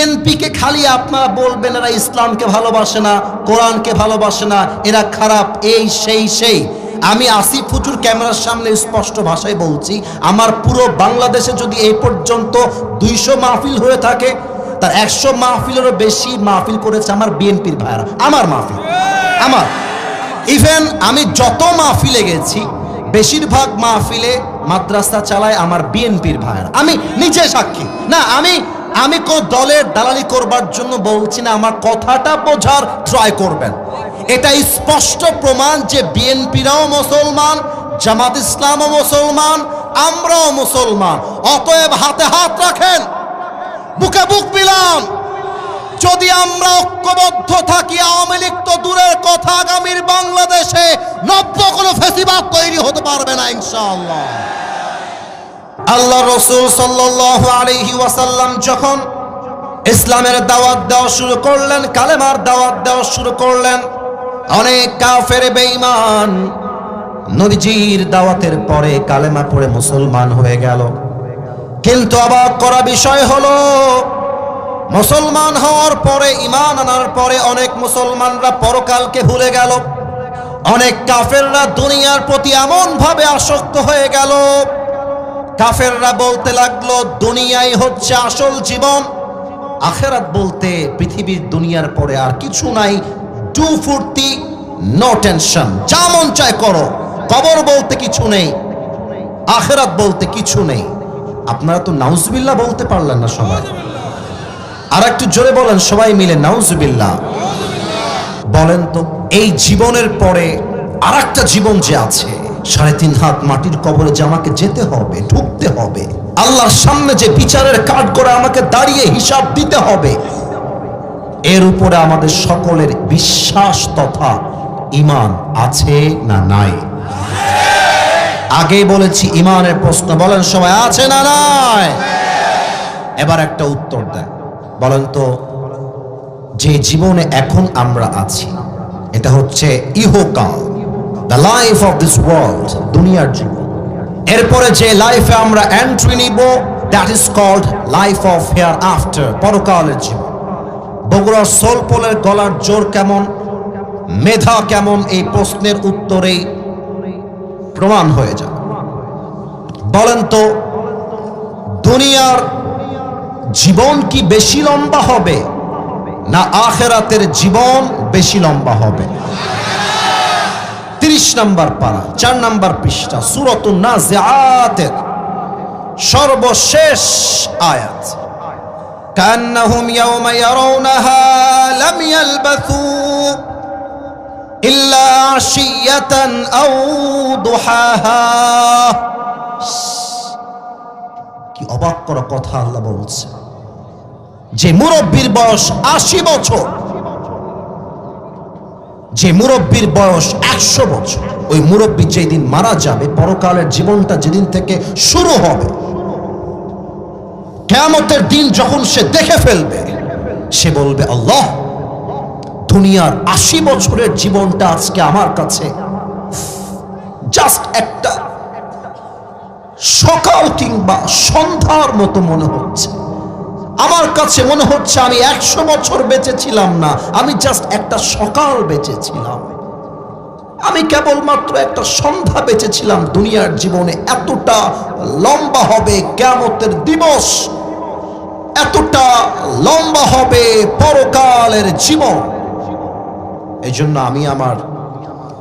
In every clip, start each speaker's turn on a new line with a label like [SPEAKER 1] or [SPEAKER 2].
[SPEAKER 1] বিএনপিকে খালি আপনারা বলবেন এরা ইসলামকে ভালোবাসে না, কোরআনকে ভালোবাসে না, এরা খারাপ, এই সেই। আমি আসিফ হুজুর ক্যামেরার সামনে স্পষ্ট ভাষায় বলছি, আমার পুরো বাংলাদেশে যদি এই পর্যন্ত 200 মাহফিল হয়ে থাকে, তার 100 মাহফিলেরও বেশি মাহফিল করেছে আমার বিএনপির ভাইরা। আমার মাহফিল, আমার ইভেন আমি যত মাহফিলে গেছি বেশিরভাগ মাহফিলে মাদ্রাসা চালায় আমার বিএনপির ভাইরা। আমি নিজে সাক্ষী। না, আমি কোন দলের দালালি করবার জন্য বলছি না, আমার কথাটা বোঝার ট্রাই করবেন। এটা স্পষ্ট প্রমাণ যে বিএনপিরাও মুসলমান, জামাত ইসলামও মুসলমান, আমরাও মুসলমান। অতএব হাতে হাত রাখেন, বুকে বুক মিলান। যদি আমরা ঐক্যবদ্ধ থাকি, আওয়ামী লীগ তো দূরের কথা, আগামীর বাংলাদেশে নব্য কোনো ফেসিবাদ তৈরি হতে পারবে না ইনশাআল্লাহ। আল্লাহ রাসূল সাল্লাল্লাহু আলাইহি ওয়াসাল্লাম যখন ইসলামের দাওয়াত দেওয়া শুরু করলেন, কালেমার দাওয়াত দেওয়া শুরু করলেন, অনেক কাফের বেঈমান নবীজির দাওয়াতের পরে কালেমা পড়ে মুসলমান হয়ে গেল। কিন্তু অবাক করা বিষয় হলো, মুসলমান হওয়ার পরে, ঈমান আনার পরে অনেক মুসলমানরা পরকালকে ভুলে গেল। অনেক কাফেররা দুনিয়ার প্রতি এমন ভাবে আসক্ত হয়ে গেল, কাফেররা বলতে লাগলো দুনিয়াই হচ্ছে আসল জীবন, আখিরাত বলতে পৃথিবীর দুনিয়ার পরে আর কিছু নাই, ডু ফুর্তি, নো টেনশন, যা মন চায় করো, কবর বলতে কিছু নেই, আখিরাত বলতে কিছু নেই। আপনারা তো নাউজুবিল্লাহ বলতে পারলেন না সবাই, আর একটু জোরে বলেন সবাই মিলে নাউজুবিল্লাহ। বলেন তো, এই জীবনের পরে আর একটা জীবন যে আছে, 3.5 হাত মাটির কবরে যে আমাকে যেতে হবে, ঢুকতে হবে, আল্লাহর সামনে যে বিচারের কাঠ করে আমাকে দাঁড়িয়ে হিসাব দিতে হবে, এর উপরে আমাদের সকলের বিশ্বাস তথা ঈমান আছে না নাই? আগেই বলেছি ঈমানের প্রশ্ন, বলেন সবাই আছে না নাই? এবার একটা উত্তর দেন, বলেন তো, যে জীবনে এখন আমরা আছি এটা হচ্ছে ইহকাল, the life of this world, দুনিয়ার জীবন। এরপরে যে লাইফে আমরা এন্ট্রি নিব, that is called life of hereafter, পরকালের জীবন। বগুড়ার সোলপোলের গলার জোর কেমন, মেধা কেমন, এই প্রশ্নের উত্তরেই প্রমাণ হয়ে যাবে। বলেন তো, দুনিয়ার জীবন কি বেশি লম্বা হবে না আখিরাতের জীবন বেশি লম্বা হবে? 30 নম্বর পারা, 4 নম্বর পৃষ্ঠা, সূরাতুন নাজিআতের সর্বশেষ আয়াত, কান্নাহুম ইয়াওমা ইয়ারাউনাহা লাম ইয়ালবাথু ইল্লা আশিয়াতান আও দুহাহা। কি অবাক করা কথা আল্লাহ বলছে, যে মুরব্বীর বয়স 80 বছর, যে মুরব্বীর বয়স 100 বছর, ওই মুরব্বী যেদিন মারা যাবে, পরকালের জীবনটা যেদিন থেকে শুরু হবে, কিয়ামতের দিন যখন সে দেখে ফেলবে, সে বলবে আল্লাহ, দুনিয়ার 80 বছরের জীবনটা আজকে আমার কাছে জাস্ট একটা সকাল কিংবা সন্ধ্যার মতো মনে হচ্ছে। আমার কাছে মনে হচ্ছে আমি 100 বছর বেঁচে ছিলাম না, আমি জাস্ট একটা সকাল বেঁচেছিলাম, আমি কেবলমাত্র একটা সন্ধ্যা বেঁচেছিলাম। দুনিয়ার জীবনে এতটা লম্বা হবে কিয়ামতের দিবস, এতটা লম্বা হবে পরকালের জীবন। এই জন্য আমি, আমার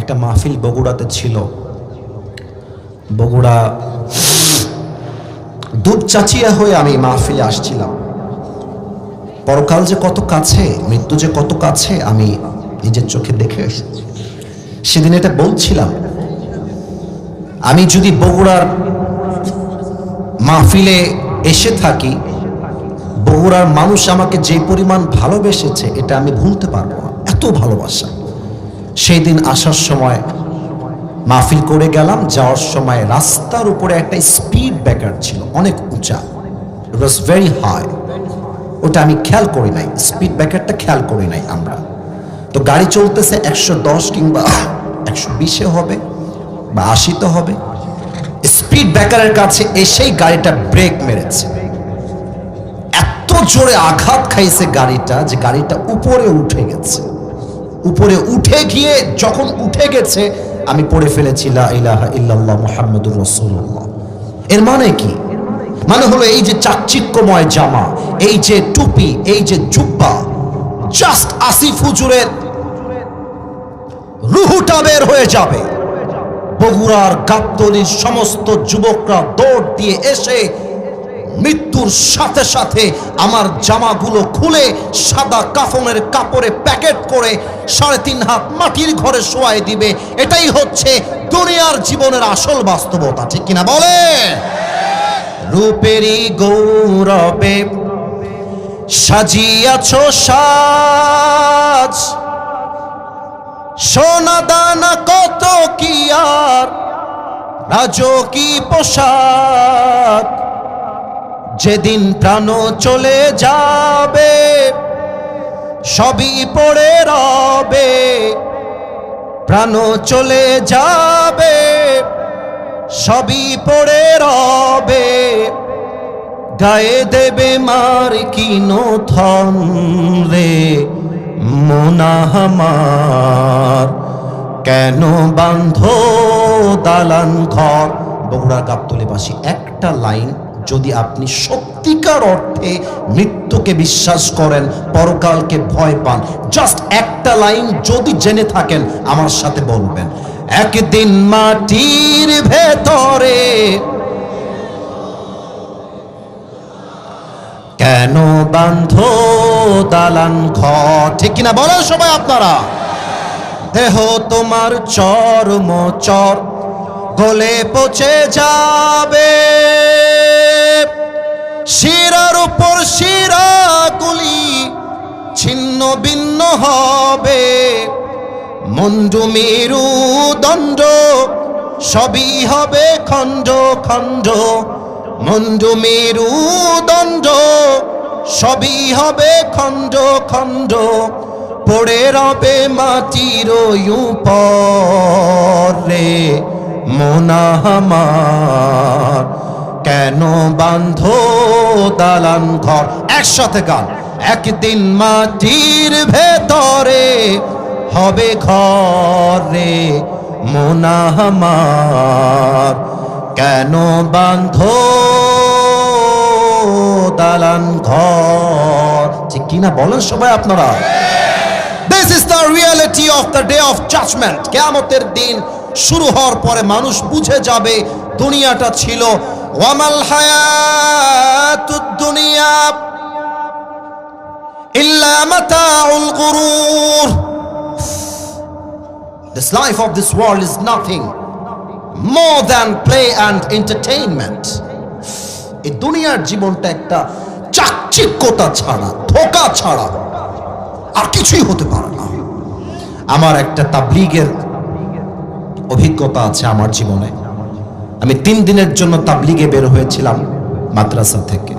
[SPEAKER 1] একটা মাহফিল বগুড়াতে ছিল, বগুড়া দুপচাচিয়া হয়ে আমি মাহফিলে আসছিলাম। পরকাল যে কত কাছে, মৃত্যু যে কত কাছে আমি নিজের চোখে দেখে এসেছি। সেদিন এটা বলছিলাম, আমি যদি বগুড়ার মাহফিলে এসে থাকি, বগুড়ার মানুষ আমাকে যে পরিমাণ ভালোবেসেছে এটা আমি ভুলতে পারবো না, এত ভালোবাসা। সেই দিন আসার সময় মাহফিল করে গেলাম, যাওয়ার সময় রাস্তার উপরে একটা স্পিড ব্রেকার ছিল, অনেক উঁচা, ইট ওয়াজ ভেরি হাই। ওটা আমি খেয়াল করি নাই, স্পিড ব্রেকারটা খেয়াল করি নাই আমরা। তো গাড়ি চলতেছে 110 কিংবা 120 হবে বা 80 হবে। স্পিড ব্রেকারের কাছে এসেই গাড়িটা ব্রেক মেরেছে। এত এত জোরে আঘাত খাইছে গাড়িটা যে গাড়িটা উপরে উঠে গেছে। উপরে উঠে গিয়ে যখন উঠে গেছে আমি পড়ে ফেলেছি লা ইলাহা ইল্লাল্লাহ মুহাম্মাদুর রাসূলুল্লাহ। এর মানে কি? মানে হলো এই যে চাকচিক্যময় জামা, এই যে টুপি, এই যে জুব্বা, জাস্ট আসিফ হুজুরের রুহুটা বের হয়ে যাবে। বগুড়ার গাবতলীর সমস্ত যুবকরা দৌড় দিয়ে এসে মৃত্যুর সাথে সাথে আমার জামাগুলো খুলে সাদা কাফনের কাপড়ে প্যাকেট করে 3.5 হাত মাটির ঘরে শোয়াই দিবে। এটাই হচ্ছে দুনিয়ার জীবনের আসল বাস্তবতা, ঠিক কিনা বলে? রূপেরই গৌরবে সাজিয়াছ সাজ, সোনা দানা কত কি আর রাজকী পোশাক, যেদিন প্রাণ চলে যাবে সবই পড়ে রবে, প্রাণ চলে যাবে সবই পড়ে রবে, গায়ে দেবে মার কিনো থন রে মোনা আমার, কেন বাঁধো দালান ঘর। বগুড়ার গাবতলীবাসী, একটা লাইন যদি আপনি সত্যিকার অর্থে মৃত্যুকে বিশ্বাস করেন, পরকালকে ভয় পান, জাস্ট একটা লাইন যদি জেনে থাকেন আমার সাথে বলবেন, একদিন মাটির ভেতরে কেন বাঁধো দালান ঘর। ঠিক কিনা বলেন সবাই আপনারা? দেহ তোমার চর্ম চর গলে পচে যাবে, শিরার উপর শিরাগুলি ছিন্ন ভিন্ন হবে, মুন্ডু মেরু দণ্ড সবই হবে খণ্ড খণ্ড, মুন্ডু মেরু দণ্ড সবই হবে খণ্ড খণ্ড, পড়ে রবে মাটির উপরে মোনা আমার, কেন বাঁধো দালান ঘর। একসাথে গান, একদিন মাটির ভেতরে হবে ঘরে মোনা আমার, কেন বাঁধো দালান ঘর। ঠিক কিনা বলেন সবাই আপনারা? This is the reality of the day of judgment. কিয়ামতের দিন শুরু হওয়ার পরে মানুষ বুঝে যাবে দুনিয়াটা ছিল ওয়ামাল হায়াতুদ দুনিয়া ইল্লা মাতাউল গুরুর। This life of this world is nothing more than play and entertainment. এই দুনিয়ার জীবনটা একটা চাকচিক্যতা ছাড়া, ধোঁকা ছাড়া আর কিছুই হতে পারে না। আমার একটা তাবলীগের অভিজ্ঞতা আছে আমার জীবনে। আমি 3 দিনের জন্য তাবলীগে বের হয়েছিলাম মাদ্রাসা থেকে।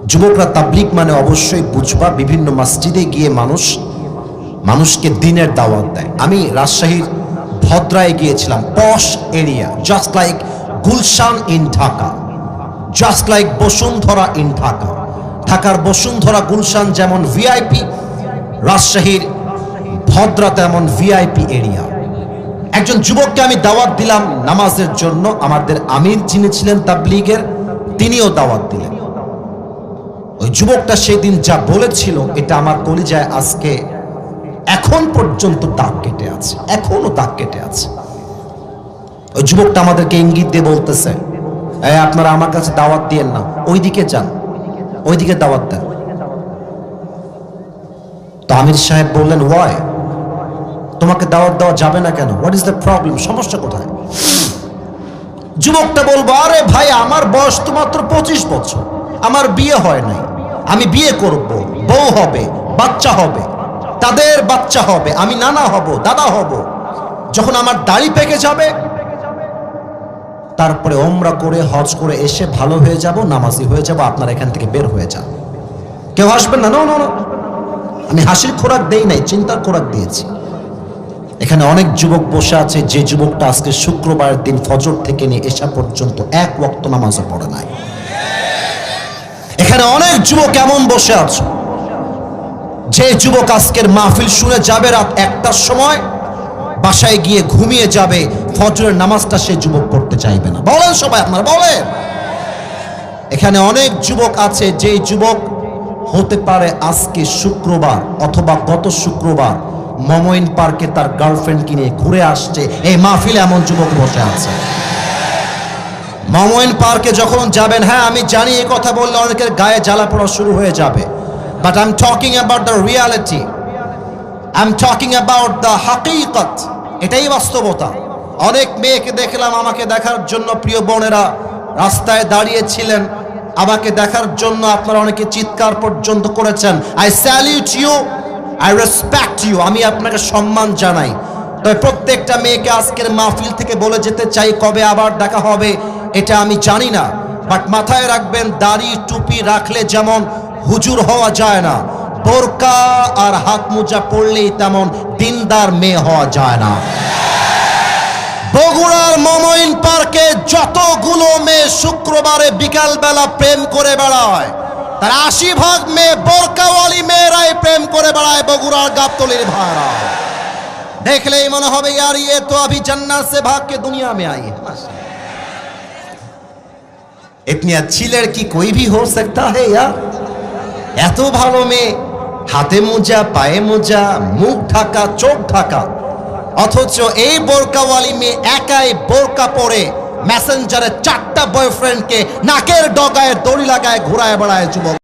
[SPEAKER 1] যুবকরা তাবলীগ মানে অবশ্যই বুঝবা, বিভিন্ন মসজিদে গিয়ে মানুষকে দিনের দাওয়াত দেয়। আমি রাজশাহীর ভদ্রায় গিয়েছিলাম, posh area, just like Gulshan in Dhaka, just like Bashundhara in Dhaka. ঢাকার বসুন্ধরা গুলশান যেমন ভিআইপি, রাজশাহীর ভদ্রা তেমন ভিআইপি এরিয়া। একজন যুবককে আমি দাওয়াত দিলাম নামাজের জন্য। আমাদের আমির যিনি ছিলেন তাবলীগের, তিনিও দাওয়াত দিলেন। ওই যুবকটা সেদিন যা বলেছিল এটা আমার কলিজায় আজকে এখন পর্যন্ত দাগ কেটে আছে, এখনো দাগ কেটে আছে। ওই যুবকটা আমাদেরকে ইঙ্গিত দিয়ে বলতেছে, আপনারা আমার কাছে দাওয়াত দিয়েন না, ওইদিকে যান, ওইদিকে দাওয়াত দেন। তো আমির সাহেব বললেন, ওয়াই, তোমাকে দাওয়াত দেওয়া যাবে না কেন? What is the problem? সমস্যা কোথায়? যুবকটা বলবো, আরে ভাই, আমার বয়স তো মাত্র 25 বছর, আমার বিয়ে হয় নাই, আমি বিয়ে করব, বউ হবে, বাচ্চা হবে, তাদের বাচ্চা হবে, আমি নানা হব, দাদা হব। যখন আমার দাড়ি পেকে যাবে তারপরে ওমরা করে হজ করে এসে ভালো হয়ে যাব, নামাজি হয়ে যাব, আপনারা এখান থেকে বের হয়ে যান। কেউ হাসবেন না? না, আমি হাসির খোরাক দেই নাই, চিন্তার খোরাক দিয়েছি। এখানে অনেক যুবক বসে আছে, যে যুবকটা আজকে শুক্রবারের দিন ফজর থেকে নিয়ে এশা পর্যন্ত 1 ওয়াক্ত নামাজও পড়ে নাই। এখানে অনেক যুবক এমন বসে আছে, যে যুবক আজকের মাহফিল শুনে যাবে রাত 1টার সময়, বাসায় গিয়ে ঘুমিয়ে যাবে, ফজরের নামাজটা সে যুবক পড়তে চাইবে না। বলেন সবাই, আপনারা বলেন। এখানে অনেক যুবক আছে, যে যুবক হতে পারে আজকে শুক্রবার অথবা গত শুক্রবার মমইন পার্কে তার গার্লফ্রেন্ডকে নিয়ে ঘুরে আসছে। এই মাহফিলে এমন যুবক বসে আছে। মমইন পার্কে যখন যাবেন, হ্যাঁ আমি জানি এই কথা বললে অনেকের গায়ে জ্বালা পড়া শুরু হয়ে যাবে, but I am talking about the reality, I am talking about the হাকিকত। এটাই বাস্তবতা। অনেক মেয়েকে দেখলাম, আমাকে দেখার জন্য প্রিয় বোনেরা রাস্তায় দাঁড়িয়েছিলেন, আমাকে দেখার জন্য আপনারা অনেকে চিৎকার পর্যন্ত করেছেন। I salute you, I respect you, আমি আপনাকে সম্মান জানাই। তবে প্রত্যেকটা মেয়েকে আজকের মাহফিল থেকে বলে যেতে চাই, কবে আবার দেখা হবে এটা আমি জানি না, বাট মাথায় রাখবেন, দাড়ি টুপি রাখলে যেমন হুজুর হওয়া যায় না, বোরকা আর হাত মোজা পড়লেই তেমন দিনদার মেয়ে হওয়া যায় না। বগুড়ার মমইন পার্কে যতগুলো মেয়ে শুক্রবারে বিকালবেলা প্রেম করে বেড়ায়, তার 80% মেয়ে বোরকাওয়ালি মেয়েরাই প্রেম করে বেড়ায়। বগুড়ার গাবতলীর ভাড়া দেখলেই মনে হবে यार ये तो अभी जन्नत से भाग के दुनिया में आई है। इतनी अच्छी लड़की कोई भी हो सकता है यार। এত ভালো মেয়ে, হাতে মোজা, পায়ে মোজা, মুখ ঢাকা, চোখ ঢাকা, অথচ এই বোরকাওয়ালি মেয়ে একাই বোরকা পরে মেসেঞ্জারে 4টা বয়ফ্রেন্ডকে নাকের ডগায় দড়ি লাগায় ঘুরায় বেড়ায় যুবক।